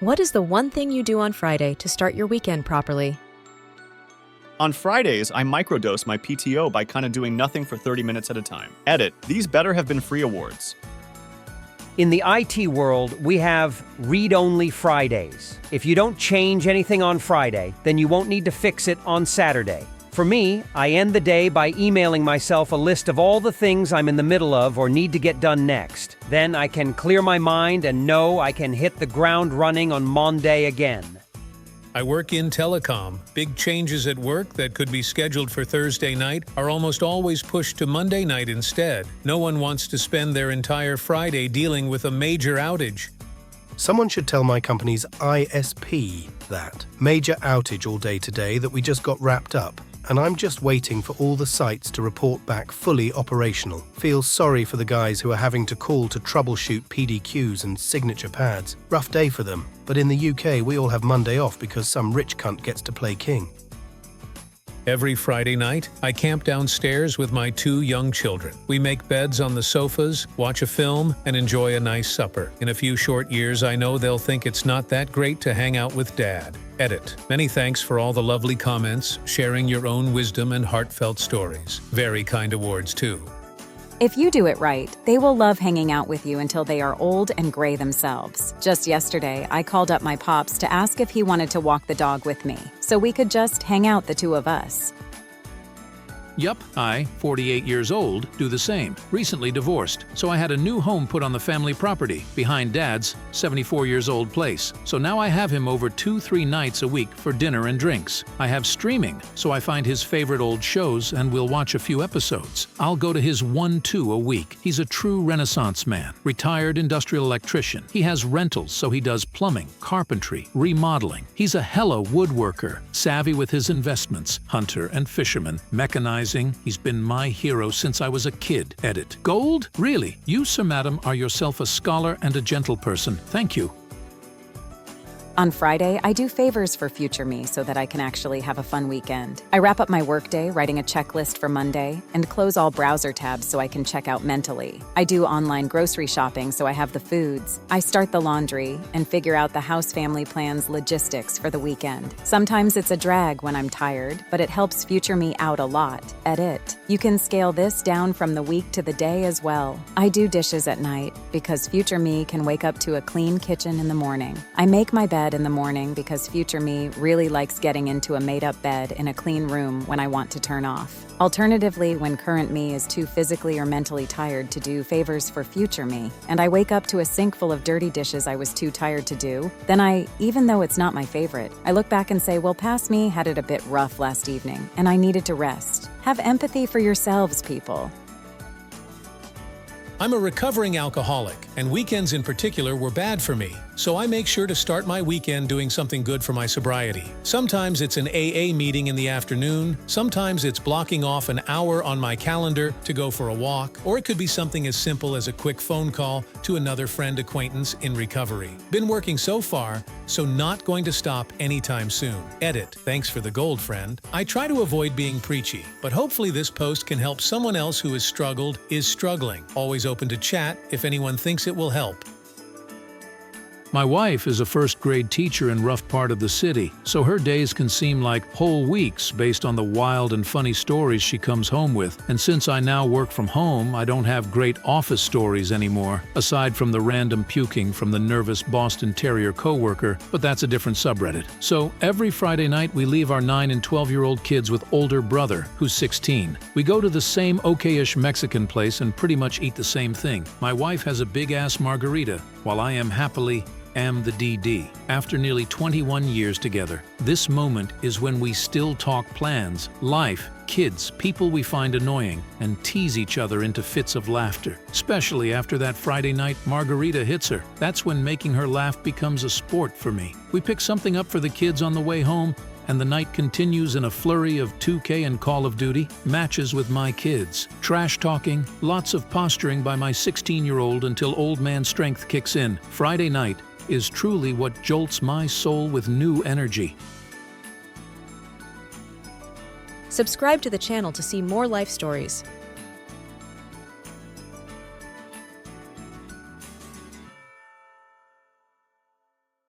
What is the one thing you do on Friday to start your weekend properly? On Fridays, I microdose my PTO by kind of doing nothing for 30 minutes at a time. Edit. These better have been free awards. In the IT world, we have read-only Fridays. If you don't change anything on Friday, then you won't need to fix it on Saturday. For me, I end the day by emailing myself a list of all the things I'm in the middle of or need to get done next. Then I can clear my mind and know I can hit the ground running on Monday again. I work in telecom. Big changes at work that could be scheduled for Thursday night are almost always pushed to Monday night instead. No one wants to spend their entire Friday dealing with a major outage. Someone should tell my company's ISP that. Major outage all day today that we just got wrapped up. And I'm just waiting for all the sites to report back fully operational. Feel sorry for the guys who are having to call to troubleshoot PDQs and signature pads. Rough day for them. But in the UK, we all have Monday off because some rich cunt gets to play king. Every Friday night, I camp downstairs with my 2 young children. We make beds on the sofas, watch a film, and enjoy a nice supper. In a few short years, I know they'll think it's not that great to hang out with Dad. Edit. Many thanks for all the lovely comments, sharing your own wisdom and heartfelt stories. Very kind awards, too. If you do it right, they will love hanging out with you until they are old and gray themselves. Just yesterday, I called up my pops to ask if he wanted to walk the dog with me, so we could just hang out, the 2 of us. Yup, I, 48 years old, do the same. Recently divorced, so I had a new home put on the family property, behind Dad's 74 years old place. So now I have him over 2-3 nights a week for dinner and drinks. I have streaming, so I find his favorite old shows and we'll watch a few episodes. I'll go to his 1-2 a week. He's a true Renaissance man, retired industrial electrician. He has rentals, so he does plumbing, carpentry, remodeling. He's a hella woodworker, savvy with his investments, hunter and fisherman, mechanized. He's been my hero since I was a kid. Edit. Gold? Really? You, Sir Madam, are yourself a scholar and a gentle person. Thank you. On Friday, I do favors for future me so that I can actually have a fun weekend. I wrap up my workday writing a checklist for Monday and close all browser tabs so I can check out mentally. I do online grocery shopping so I have the foods. I start the laundry and figure out the house family plan's logistics for the weekend. Sometimes it's a drag when I'm tired, but it helps future me out a lot. Edit. You can scale this down from the week to the day as well. I do dishes at night because future me can wake up to a clean kitchen in the morning. I make my bed in the morning because future me really likes getting into a made-up bed in a clean room when I want to turn off. Alternatively, when current me is too physically or mentally tired to do favors for future me, and I wake up to a sink full of dirty dishes I was too tired to do, then even though it's not my favorite, I look back and say, well, past me had it a bit rough last evening, and I needed to rest. Have empathy for yourselves, people. I'm a recovering alcoholic, and weekends in particular were bad for me, so I make sure to start my weekend doing something good for my sobriety. Sometimes it's an AA meeting in the afternoon, sometimes it's blocking off an hour on my calendar to go for a walk, or it could be something as simple as a quick phone call to another friend acquaintance in recovery. Been working so far, so not going to stop anytime soon. Edit. Thanks for the gold, friend. I try to avoid being preachy, but hopefully this post can help someone else who has struggled, is struggling. Always open to chat if anyone thinks it will help. My wife is a first-grade teacher in rough part of the city, so her days can seem like whole weeks based on the wild and funny stories she comes home with. And since I now work from home, I don't have great office stories anymore, aside from the random puking from the nervous Boston Terrier coworker, but that's a different subreddit. So every Friday night we leave our 9 and 12-year-old kids with older brother, who's 16. We go to the same okay-ish Mexican place and pretty much eat the same thing. My wife has a big-ass margarita, while I am happily am the DD. After nearly 21 years together, this moment is when we still talk plans, life, kids, people we find annoying, and tease each other into fits of laughter. Especially after that Friday night margarita hits her. That's when making her laugh becomes a sport for me. We pick something up for the kids on the way home, and the night continues in a flurry of 2K and Call of Duty, matches with my kids, trash talking, lots of posturing by my 16-year-old until old man strength kicks in. Friday night is truly what jolts my soul with new energy. Subscribe to the channel to see more life stories.